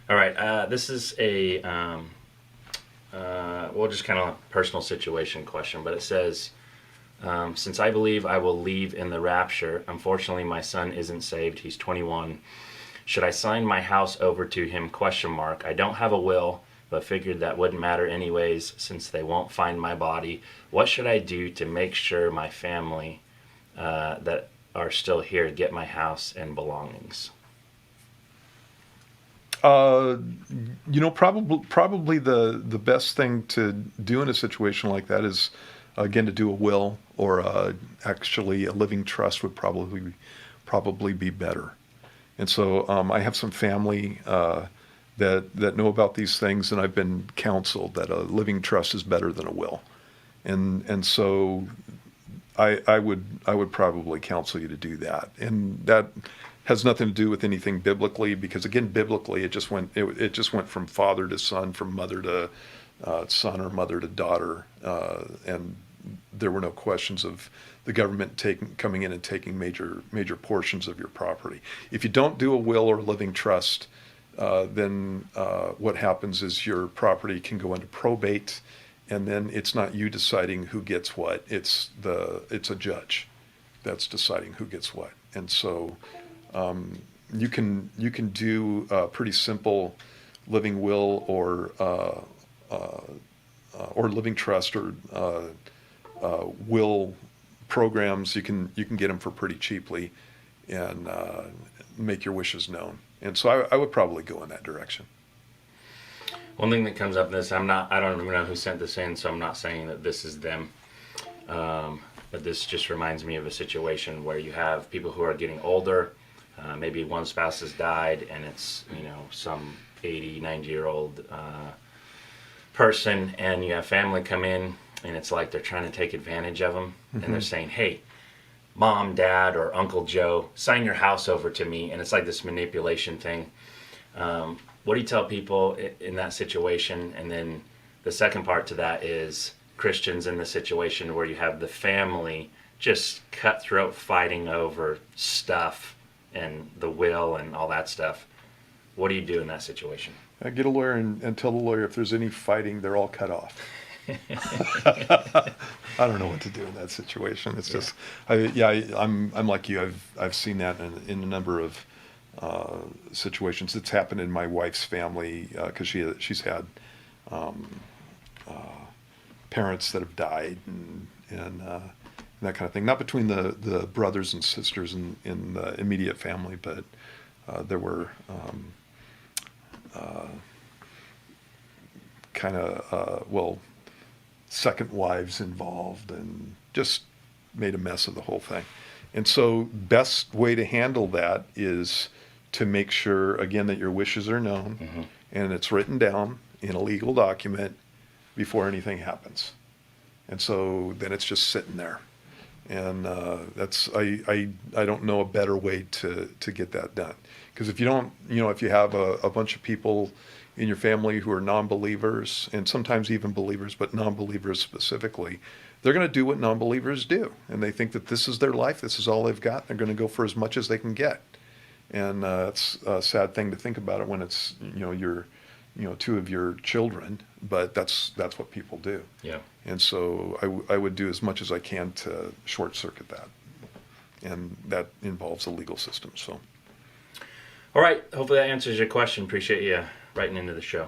All right. This is a well, just kind of personal situation question, but it says, since I believe I will leave in the rapture, unfortunately my son isn't saved. He's 21. Should I sign my house over to him? Question mark. I don't have a will, but figured that wouldn't matter anyways since they won't find my body. What should I do to make sure my family that are still here get my house and belongings? Uh, probably the best thing to do in a situation like that is, again, to do a will or actually a living trust would probably be better. And so I have some family that know about these things, and I've been counseled that a living trust is better than a will. And so I would probably counsel you to do that. And that has nothing to do with anything biblically, because again, biblically it just went from father to son, from mother to son, or mother to daughter, and there were no questions of the government coming in and taking major portions of your property. If you don't do a will or a living trust, then what happens is your property can go into probate, and then it's not you deciding who gets what. It's a judge that's deciding who gets what. And so you can do a pretty simple living will or living trust or will programs. You can get them for pretty cheaply, and make your wishes known. And so I would probably go in that direction. One thing that comes up in this, I don't even know who sent this in, so I'm not saying that this is them. But this just reminds me of a situation where you have people who are getting older. Maybe one spouse has died, and it's some 80, 90-year-old person, and you have family come in, and it's like they're trying to take advantage of them, and they're saying, "Hey, Mom, Dad, or Uncle Joe, sign your house over to me," and it's like this manipulation thing. What do you tell people in that situation? And then the second part to that is Christians in the situation where you have the family just cutthroat fighting over stuff and the will and all that stuff. What do you do in that situation? Get a lawyer and tell the lawyer if there's any fighting, they're all cut off. I don't know what to do in that situation. It's just, I'm like you. I've seen that in a number of situations. It's happened in my wife's family, because she's had parents that have died, and that kind of thing. Not between the brothers and sisters in the immediate family, but there were kind of second wives involved, and just made a mess of the whole thing. And so best way to handle that is to make sure, again, that your wishes are known, and it's written down in a legal document before anything happens. And so then it's just sitting there. And I don't know a better way to get that done. Because if you don't, if you have a bunch of people in your family who are non-believers, and sometimes even believers, but non-believers specifically, they're going to do what non-believers do. And they think that this is their life, this is all they've got. They're going to go for as much as they can get. And it's a sad thing to think about it when it's, your two of your children, but that's what people do. Yeah. And so I would do as much as I can to short circuit that. And that involves the legal system. So. All right. Hopefully that answers your question. Appreciate you writing into the show.